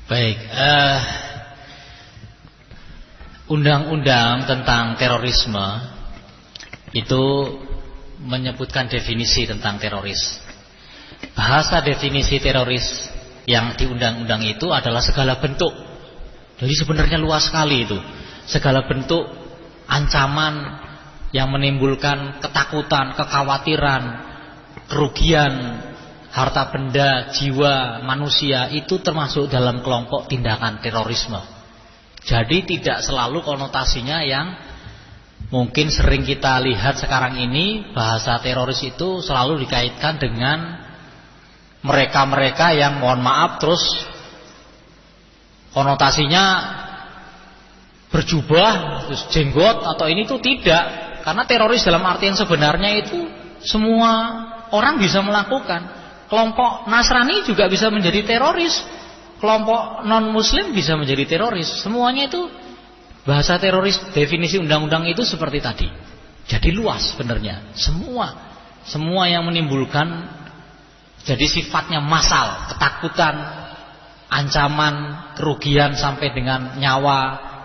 Baik, undang-undang tentang terorisme itu menyebutkan definisi tentang teroris. Bahasa definisi teroris yang di undang-undang itu adalah segala bentuk. Jadi sebenarnya luas sekali itu. Segala bentuk ancaman yang menimbulkan ketakutan, kekhawatiran, kerugian harta benda, jiwa manusia itu termasuk dalam kelompok tindakan terorisme. Jadi tidak selalu konotasinya yang mungkin sering kita lihat sekarang ini. Bahasa teroris itu selalu dikaitkan dengan mereka-mereka yang mohon maaf terus konotasinya berjubah, terus jenggot atau ini tuh tidak. Karena teroris dalam artian sebenarnya itu semua orang bisa melakukan. Kelompok Nasrani juga bisa menjadi teroris, kelompok non-Muslim bisa menjadi teroris. Semuanya itu bahasa teroris, definisi undang-undang itu seperti tadi. Jadi luas sebenarnya. Semua yang menimbulkan jadi sifatnya massal, ketakutan, ancaman, kerugian sampai dengan nyawa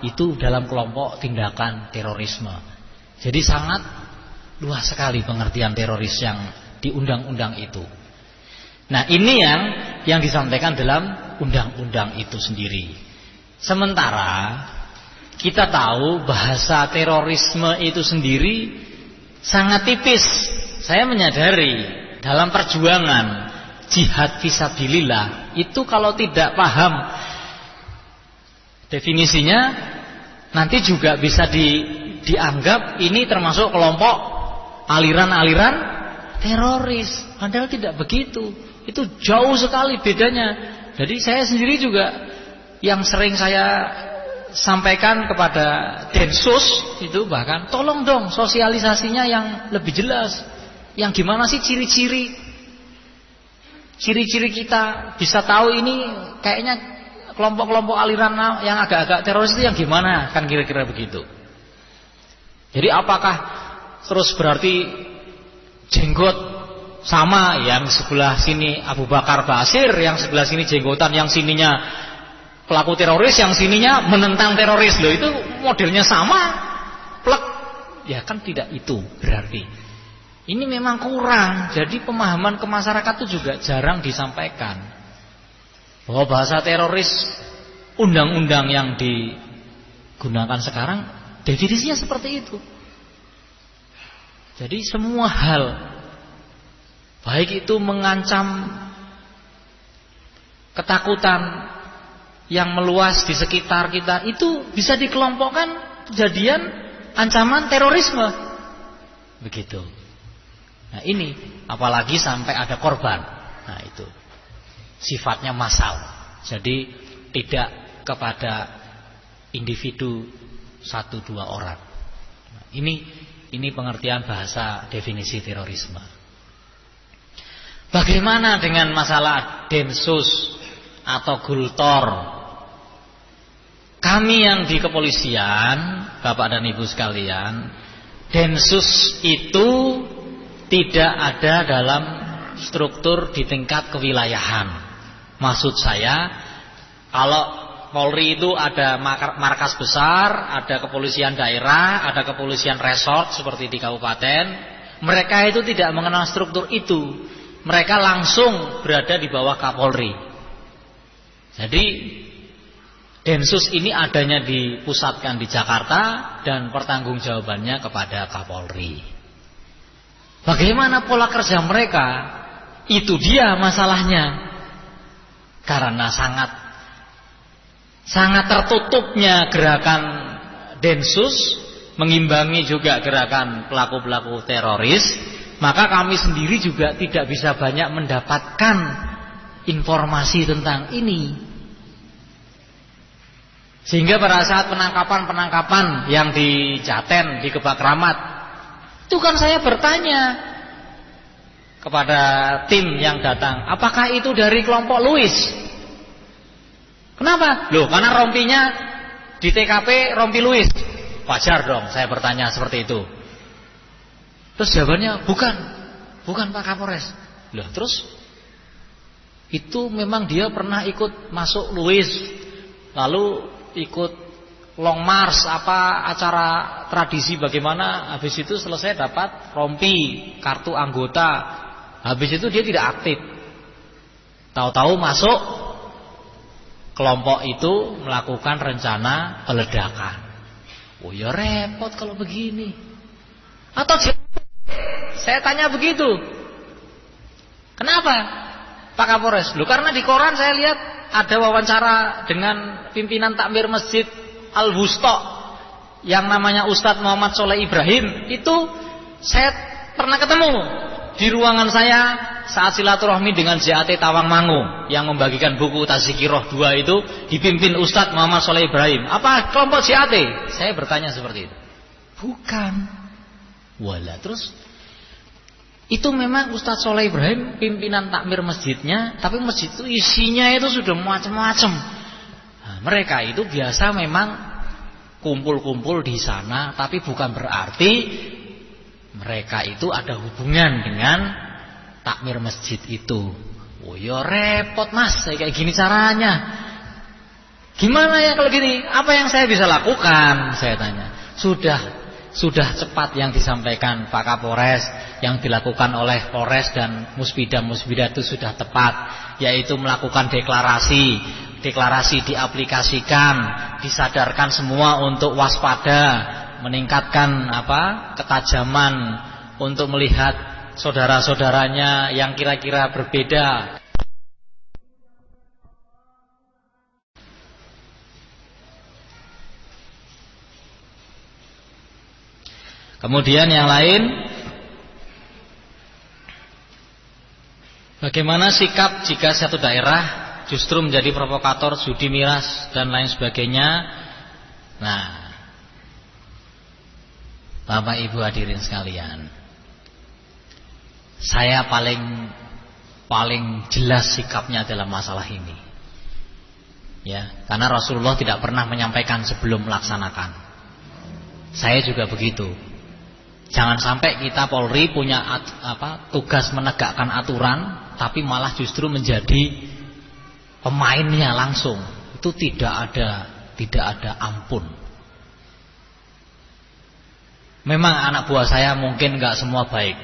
itu dalam kelompok tindakan terorisme. Jadi sangat luas sekali pengertian teroris yang di undang-undang itu. Nah, ini yang disampaikan dalam undang-undang itu sendiri. Sementara kita tahu bahasa terorisme itu sendiri sangat tipis. Saya menyadari dalam perjuangan jihad fisabilillah itu kalau tidak paham definisinya nanti juga bisa dianggap ini termasuk kelompok aliran-aliran teroris. Padahal tidak begitu. Itu jauh sekali bedanya. Jadi saya sendiri juga yang sering saya sampaikan kepada Densus itu bahkan tolong dong sosialisasinya yang lebih jelas. Yang gimana sih ciri-ciri kita bisa tahu ini kayaknya kelompok-kelompok aliran yang agak-agak teroris itu yang gimana, kan kira-kira begitu. Jadi apakah terus berarti jenggot sama yang sebelah sini Abu Bakar Basir, yang sebelah sini jenggotan, yang sininya pelaku teroris, yang sininya menentang teroris. Loh, itu modelnya sama, plek. Ya kan tidak itu berarti. Ini memang kurang. Jadi pemahaman ke masyarakat itu juga jarang disampaikan. Bahwa bahasa teroris undang-undang yang digunakan sekarang definisinya seperti itu. Jadi semua hal baik itu mengancam ketakutan yang meluas di sekitar kita itu bisa dikelompokkan kejadian ancaman terorisme. Begitu. Nah ini apalagi sampai ada korban. Nah itu sifatnya massal. Jadi tidak kepada individu 1-2 orang. Nah, ini pengertian bahasa definisi terorisme. Bagaimana dengan masalah Densus atau Gultor? Kami yang di kepolisian, Bapak dan Ibu sekalian, Densus itu tidak ada dalam struktur di tingkat kewilayahan. Maksud saya, kalau Polri itu ada markas besar, ada kepolisian daerah, ada kepolisian resort seperti di kabupaten. Mereka itu tidak mengenal struktur itu. Mereka langsung berada di bawah Kapolri. Jadi Densus ini adanya dipusatkan di Jakarta dan pertanggungjawabannya kepada Kapolri. Bagaimana pola kerja mereka? Itu dia masalahnya. Karena sangat tertutupnya gerakan Densus, mengimbangi juga gerakan pelaku-pelaku teroris, maka kami sendiri juga tidak bisa banyak mendapatkan informasi tentang ini. Sehingga pada saat penangkapan yang di Jaten, di Kebak Ramat, itu kan saya bertanya kepada tim yang datang, apakah itu dari kelompok Louis? Kenapa? Loh, karena rompinya di TKP rompi Louis. Wajar dong saya bertanya seperti itu. Terus jawabannya bukan Pak Kapolres. Loh, terus Itu memang dia pernah ikut masuk Louis, lalu ikut Long March, apa acara tradisi bagaimana, habis itu selesai dapat rompi, kartu anggota. Habis itu dia tidak aktif. Tahu-tahu masuk kelompok itu melakukan rencana peledakan. Oh ya repot kalau begini. Atau saya tanya begitu. Kenapa Pak Kapolres? Loh karena di koran saya lihat ada wawancara dengan pimpinan takmir Masjid Al-Wusta yang namanya Ustadz Muhammad Soleh Ibrahim. Itu saya pernah ketemu di ruangan saya saat silaturahmi dengan JAT Tawangmangu yang membagikan buku Tazkirah 2 itu dipimpin Ustadz Muhammad Soleh Ibrahim. Apa kelompok JAT? Saya bertanya seperti itu. Bukan. Walah, terus itu memang Ustadz Soleh Ibrahim pimpinan takmir masjidnya, tapi masjid itu isinya itu sudah macam-macam. Nah, mereka itu biasa memang kumpul-kumpul di sana, tapi bukan berarti mereka itu ada hubungan dengan takmir masjid itu. Oh ya repot mas, saya kayak gini caranya. Gimana ya kalau gini? Apa yang saya bisa lakukan? Saya tanya. Sudah cepat yang disampaikan Pak Kapolres, yang dilakukan oleh Polres dan Musbida itu sudah tepat, yaitu melakukan deklarasi diaplikasikan, disadarkan semua untuk waspada, meningkatkan ketajaman untuk melihat saudara-saudaranya yang kira-kira berbeda. Kemudian yang lain, bagaimana sikap jika satu daerah justru menjadi provokator judi miras dan lain sebagainya. Nah, Bapak Ibu hadirin sekalian, saya paling jelas sikapnya dalam masalah ini. Ya, karena Rasulullah tidak pernah menyampaikan sebelum melaksanakan. Saya juga begitu. Jangan sampai kita Polri punya tugas menegakkan aturan, tapi malah justru menjadi pemainnya langsung. Itu tidak ada ampun. Memang anak buah saya mungkin gak semua baik.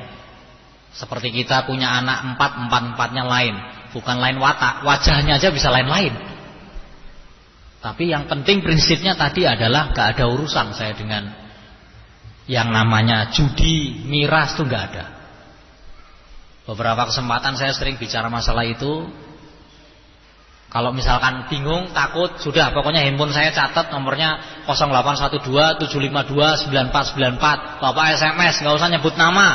Seperti kita punya anak empat-empatnya lain. Bukan lain watak, wajahnya aja bisa lain-lain. Tapi yang penting prinsipnya tadi adalah gak ada urusan saya dengan yang namanya judi, miras itu gak ada. Beberapa kesempatan saya sering bicara masalah itu. Kalau misalkan bingung, takut, sudah pokoknya handphone saya catat nomornya 0812-752-9494. Bapak SMS, gak usah nyebut nama.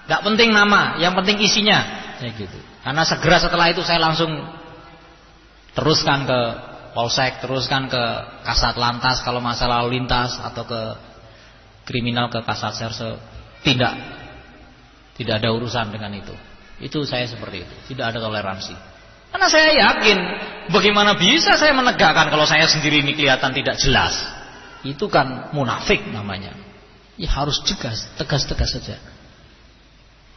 Gak penting nama, yang penting isinya. Kayak gitu. Karena segera setelah itu saya langsung teruskan ke Polsek, teruskan ke Kasat Lantas kalau masalah lalu lintas, atau ke kriminal, ke Kasat Serse. Tidak ada urusan dengan itu. Itu saya seperti itu. Tidak ada toleransi. Karena saya yakin, bagaimana bisa saya menegakkan kalau saya sendiri ini kelihatan tidak jelas. Itu kan munafik namanya. Ya harus tegas saja.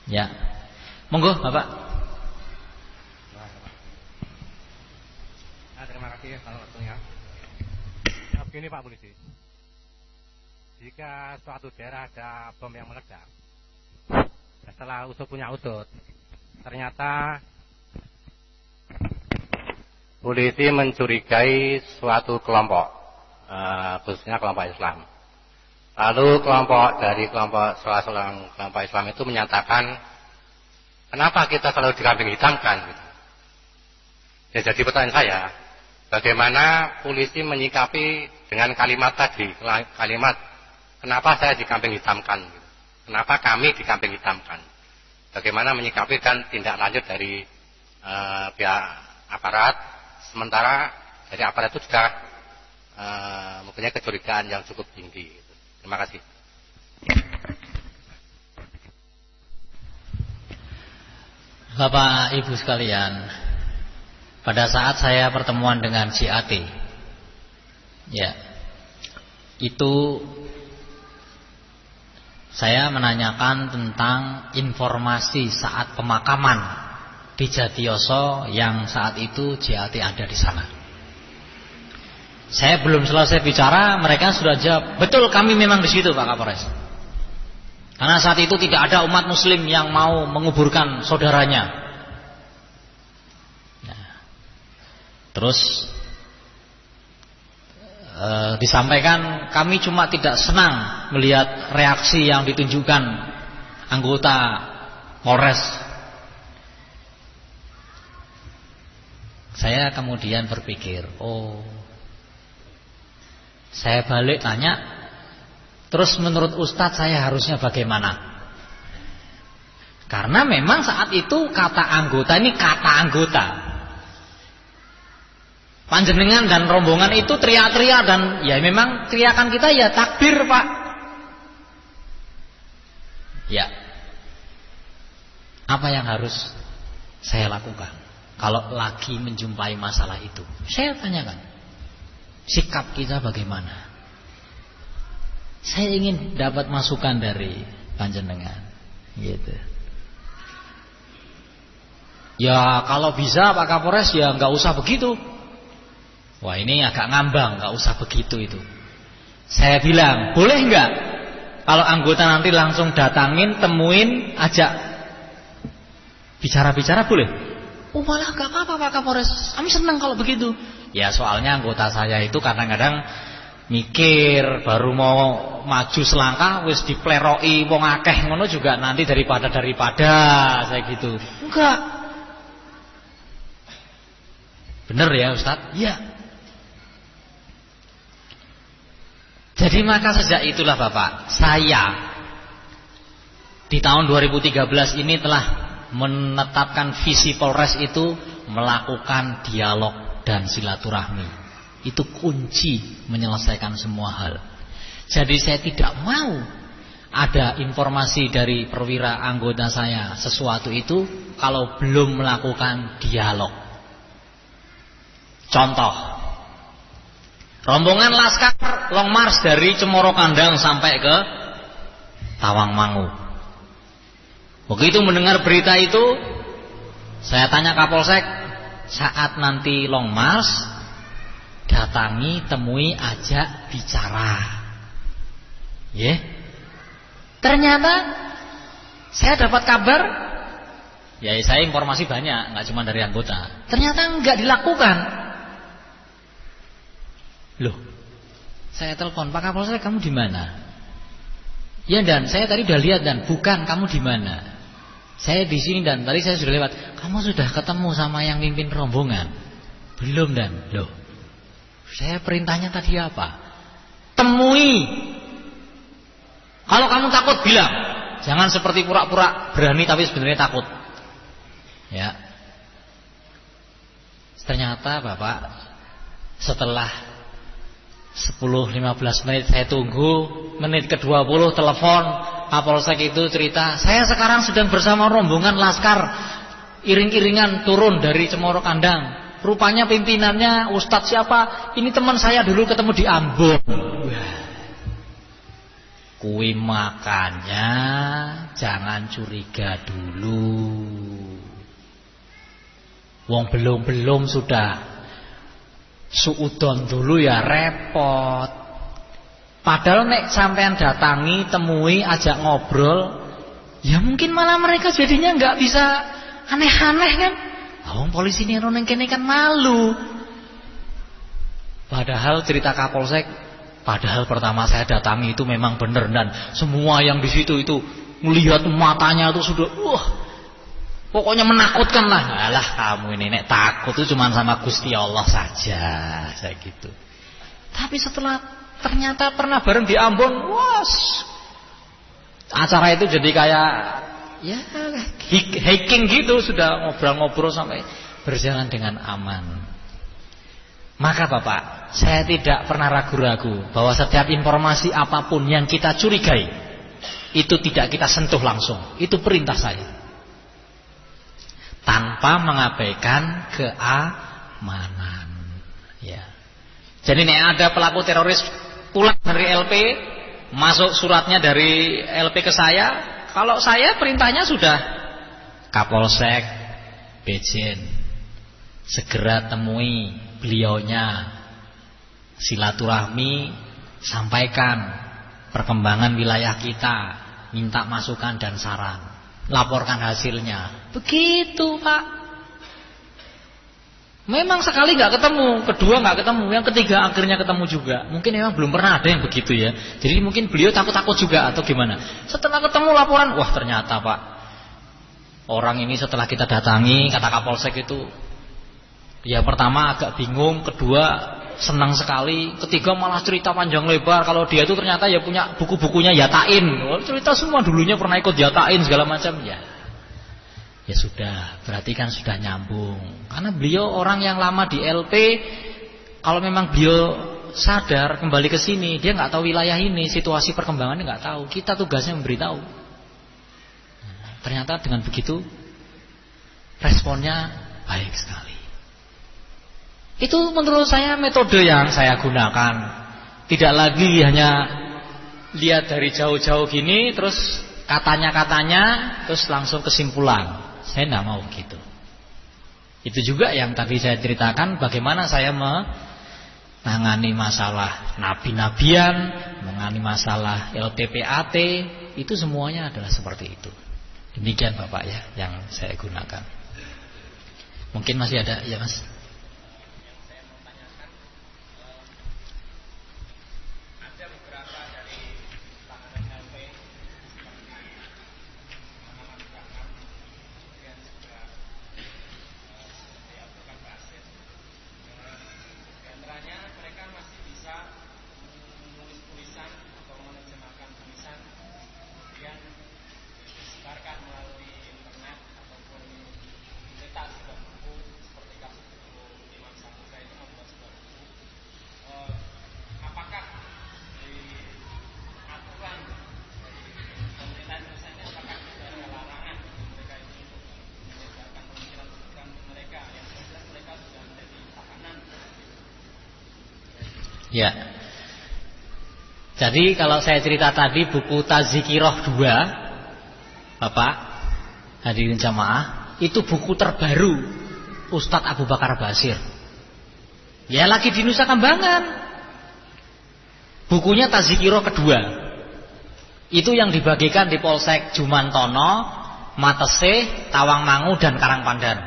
Ya. Monggo Bapak. Nah, terima kasih kalau waktunya. Begini Pak Polisi. Jika suatu daerah ada bom yang meledak, setelah punya usut, ternyata polisi mencurigai suatu kelompok, khususnya kelompok Islam. Lalu kelompok salah seorang kelompok Islam itu menyatakan, kenapa kita selalu dikambing hitamkan? Gitu. Ya, jadi pertanyaan saya, bagaimana polisi menyikapi dengan kalimat tadi, kalimat kenapa saya dikambing hitamkan? Gitu. Kenapa kami dikambing hitamkan? Bagaimana menyikapi dan tindak lanjut dari pihak aparat? Sementara dari aparat itu sudah mempunyai kecurigaan yang cukup tinggi. Terima kasih. Bapak Ibu sekalian, pada saat saya pertemuan dengan JAT, ya, itu saya menanyakan tentang informasi saat pemakaman di Jatiyoso yang saat itu JAT ada di sana. Saya belum selesai bicara, mereka sudah jawab, betul kami memang di situ Pak Kapolres. Karena saat itu tidak ada umat muslim yang mau menguburkan saudaranya. Nah, terus disampaikan kami cuma tidak senang melihat reaksi yang ditunjukkan anggota Polres. Saya kemudian berpikir, saya balik tanya, terus menurut Ustadz saya harusnya bagaimana? Karena memang saat itu kata anggota ini kata anggota. Panjenengan dan rombongan itu teriak-teriak dan ya memang teriakan kita ya takbir Pak. Ya. Apa yang harus saya lakukan kalau lagi menjumpai masalah itu? Saya tanyakan, sikap kita bagaimana? Saya ingin dapat masukan dari panjenengan, gitu. Ya kalau bisa Pak Kapolres ya nggak usah begitu. Wah ini agak ngambang, nggak usah begitu itu. Saya bilang, boleh nggak kalau anggota nanti langsung datangin, temuin, ajak bicara-bicara boleh? Oh malah nggak apa-apa Pak Kapolres, kami senang kalau begitu. Ya soalnya anggota saya itu kadang-kadang mikir baru mau maju selangkah wis dipleroi wong akeh ngono juga nanti daripada saya gitu. Enggak. Bener ya Ustadz? Iya. Jadi maka sejak itulah Bapak, saya di tahun 2013 ini telah menetapkan visi Polres itu melakukan dialog dan silaturahmi. Itu kunci menyelesaikan semua hal. Jadi saya tidak mau ada informasi dari perwira anggota saya sesuatu itu kalau belum melakukan dialog. Contoh, rombongan laskar long march dari Cemoro Kandang sampai ke Tawangmangu. Begitu mendengar berita itu, saya tanya Kapolsek, saat nanti long march datangi, temui, ajak bicara. Ternyata saya dapat kabar, ya saya informasi banyak, nggak cuma dari anggota. Ternyata nggak dilakukan. Loh, saya telepon, Pak Kapolsek kamu di mana? Ya dan saya tadi udah lihat dan bukan, kamu di mana? Saya di sini dan tadi saya sudah lewat. Kamu sudah ketemu sama yang mimpin rombongan? Belum dan. Loh, saya perintahnya tadi apa? Temui. Kalau kamu takut bilang, jangan seperti pura-pura berani tapi sebenarnya takut. Ya. Ternyata Bapak setelah 10-15 menit saya tunggu, menit ke-20 telepon Kapolsek itu cerita, saya sekarang sedang bersama rombongan laskar iring-iringan turun dari Cemoro Kandang. Rupanya pimpinannya Ustadz siapa? Ini teman saya dulu ketemu di Ambon. Kui makanya jangan curiga dulu. Wong belum sudah suudon dulu ya repot. Padahal nek sampean datangi, temui, ajak ngobrol, ya mungkin malah mereka jadinya nggak bisa aneh-aneh kan. Wong polisi ini neng kene kan malu. Padahal cerita Kapolsek, padahal pertama saya datangi itu memang benar dan semua yang di situ itu melihat matanya itu sudah pokoknya menakutkan lah. Alah kamu ini nek takut itu cuma sama Gusti Allah saja, saya gitu. Tapi setelah ternyata pernah bareng di Ambon, acara itu jadi kayak ya hiking gitu, sudah ngobrol-ngobrol sampai berjalan dengan aman. Maka Bapak, saya tidak pernah ragu-ragu bahwa setiap informasi apapun yang kita curigai itu tidak kita sentuh langsung. Itu perintah saya. Tanpa mengabaikan keamanan. Ya. Jadi ini ada pelaku teroris pulang dari LP, masuk suratnya dari LP ke saya. Kalau saya perintahnya sudah Kapolsek, Bejen, segera temui beliaunya, silaturahmi, sampaikan perkembangan wilayah kita, minta masukan dan saran, laporkan hasilnya. Begitu Pak. Memang sekali nggak ketemu, kedua nggak ketemu, yang ketiga akhirnya ketemu juga. Mungkin memang belum pernah ada yang begitu ya. Jadi mungkin beliau takut-takut juga atau gimana. Setelah ketemu laporan, wah ternyata Pak, orang ini setelah kita datangi, kata Kapolsek itu, ya pertama agak bingung, kedua senang sekali, ketiga malah cerita panjang lebar kalau dia itu ternyata ya punya buku-bukunya Yatain. Cerita semua dulunya pernah ikut Yatain segala macam ya. Ya sudah, berarti kan sudah nyambung. Karena beliau orang yang lama di LP, kalau memang beliau sadar kembali ke sini, dia nggak tahu wilayah ini, situasi perkembangannya nggak tahu. Kita tugasnya memberitahu. Ternyata dengan begitu responnya baik sekali. Itu menurut saya metode yang saya gunakan. Tidak lagi hanya lihat dari jauh-jauh gini, terus katanya-katanya, terus langsung kesimpulan. Saya tidak mau gitu. Itu juga yang tadi saya ceritakan, bagaimana saya menangani masalah nabi-nabian, menangani masalah LTPAT, itu semuanya adalah seperti itu. Demikian Bapak ya yang saya gunakan. Mungkin masih ada ya Mas? Ya. Jadi kalau saya cerita tadi buku Tazkiroh 2, Bapak hadirin jamaah, itu buku terbaru Ustadz Abu Bakar Basir. Ya lagi di Nusa Kambangan. Bukunya Tazkiroh kedua. Itu yang dibagikan di Polsek Jumantono, Matese, Tawangmangu dan Karangpandan.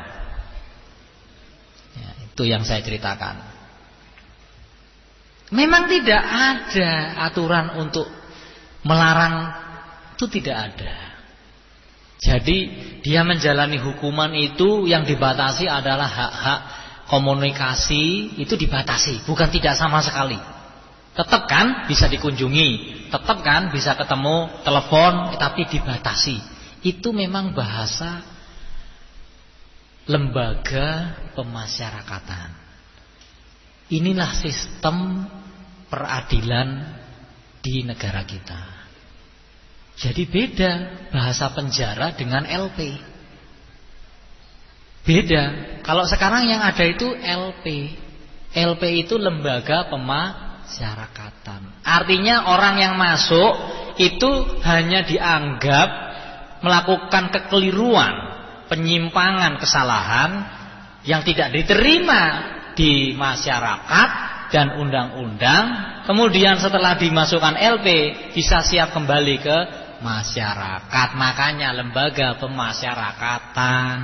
Ya, itu yang saya ceritakan. Memang tidak ada aturan untuk melarang, itu tidak ada. Jadi dia menjalani hukuman itu yang dibatasi adalah hak-hak komunikasi, itu dibatasi, bukan tidak sama sekali. Tetap kan bisa dikunjungi, tetap kan bisa ketemu telepon, tapi dibatasi. Itu memang bahasa lembaga pemasyarakatan. Inilah sistem peradilan di negara kita. Jadi beda bahasa penjara dengan LP. Beda. Kalau sekarang yang ada itu LP. LP itu lembaga pemasyarakatan. Artinya orang yang masuk itu hanya dianggap melakukan kekeliruan, penyimpangan, kesalahan yang tidak diterima di masyarakat dan undang-undang, kemudian setelah dimasukkan LP bisa siap kembali ke masyarakat. Makanya lembaga pemasyarakatan.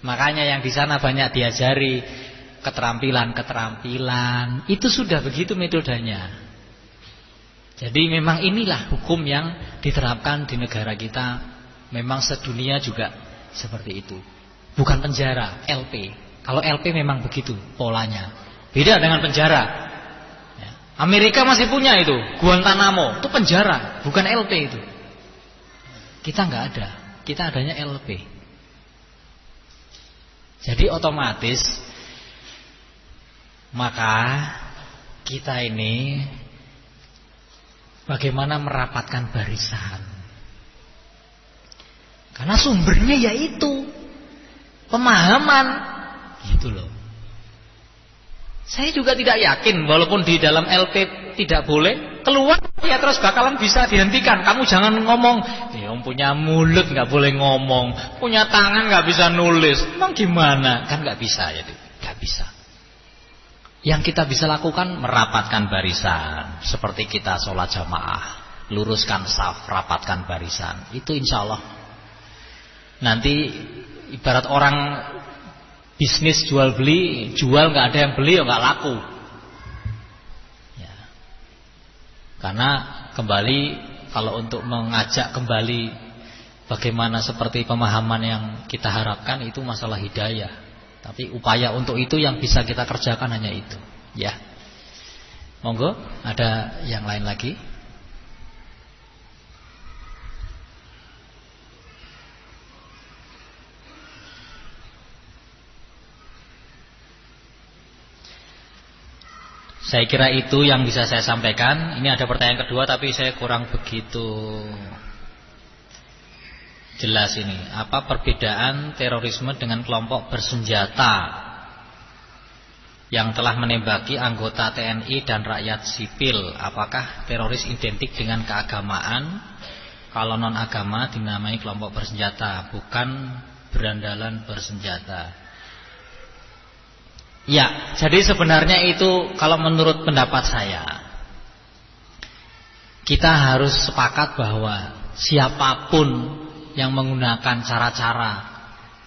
Makanya yang di sana banyak diajari keterampilan-keterampilan. Itu sudah begitu metodenya. Jadi memang inilah hukum yang diterapkan di negara kita. Memang sedunia juga seperti itu. Bukan penjara, LP. Kalau LP memang begitu polanya. Beda dengan penjara. Amerika masih punya itu, Guantanamo, itu penjara, bukan LP itu. Kita nggak ada, kita adanya LP. Jadi otomatis maka kita ini bagaimana merapatkan barisan. Karena sumbernya yaitu pemahaman. Gitu loh. Saya juga tidak yakin walaupun di dalam LP tidak boleh, keluar ya terus bakalan bisa dihentikan. Kamu jangan ngomong, yang punya mulut nggak boleh ngomong, punya tangan nggak bisa nulis. Emang gimana? Kan nggak bisa ya, nggak bisa. Yang kita bisa lakukan merapatkan barisan, seperti kita sholat jamaah, luruskan saf, rapatkan barisan. Itu insya Allah. Nanti ibarat orang bisnis jual beli, jual nggak ada yang beli, ya nggak laku. Ya. Karena kembali kalau untuk mengajak kembali bagaimana seperti pemahaman yang kita harapkan itu masalah hidayah. Tapi upaya untuk itu yang bisa kita kerjakan hanya itu. Ya. Monggo, ada yang lain lagi? Saya kira itu yang bisa saya sampaikan. Ini ada pertanyaan kedua tapi saya kurang begitu jelas ini. Apa perbedaan terorisme dengan kelompok bersenjata yang telah menembaki anggota TNI dan rakyat sipil? Apakah teroris identik dengan keagamaan? Kalau non agama dinamai kelompok bersenjata, bukan berandalan bersenjata. Ya, jadi sebenarnya itu kalau menurut pendapat saya, kita harus sepakat bahwa siapapun yang menggunakan cara-cara,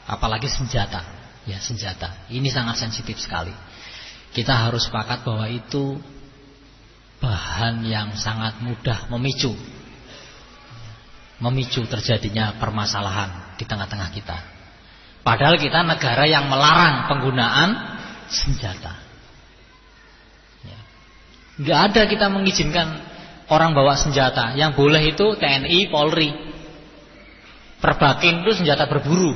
apalagi senjata, ya senjata, ini sangat sensitif sekali. Kita harus sepakat bahwa itu bahan yang sangat mudah memicu terjadinya permasalahan di tengah-tengah kita. Padahal kita negara yang melarang penggunaan senjata. Ya. Nggak ada kita mengizinkan orang bawa senjata. Yang boleh itu TNI, Polri. Perbakin itu senjata berburu.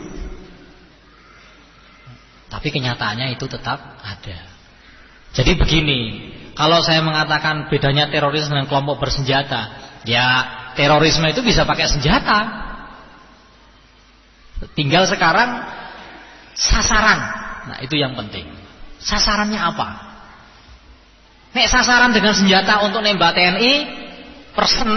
Tapi kenyataannya itu tetap ada. Jadi begini, kalau saya mengatakan bedanya teroris dengan kelompok bersenjata, ya terorisme itu bisa pakai senjata. Tinggal sekarang sasaran. Nah itu yang penting. Sasarannya apa? Nek sasaran dengan senjata untuk nembak TNI person,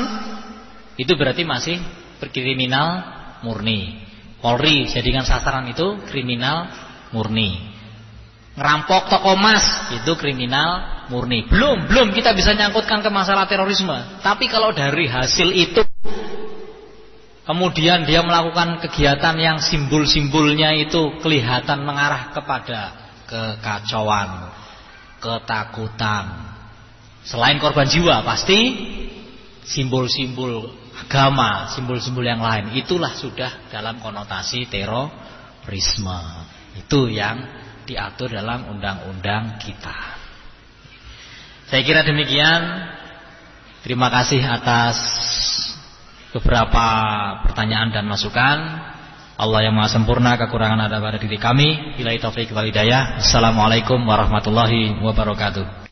itu berarti masih berkriminal murni. Polri jadikan sasaran itu kriminal murni. Ngerampok toko emas itu kriminal murni. Belum kita bisa nyangkutkan ke masalah terorisme. Tapi kalau dari hasil itu kemudian dia melakukan kegiatan yang simbol-simbolnya itu kelihatan mengarah kepada kekacauan, ketakutan. Selain korban jiwa, pasti simbol-simbol agama, simbol-simbol yang lain. Itulah sudah dalam konotasi terorisme. Itu yang diatur dalam undang-undang kita. Saya kira demikian. Terima kasih atas beberapa pertanyaan dan masukan. Allah yang maha sempurna, kekurangan ada pada diri kami. Billahi taufiq wal hidayah. Assalamualaikum warahmatullahi wabarakatuh.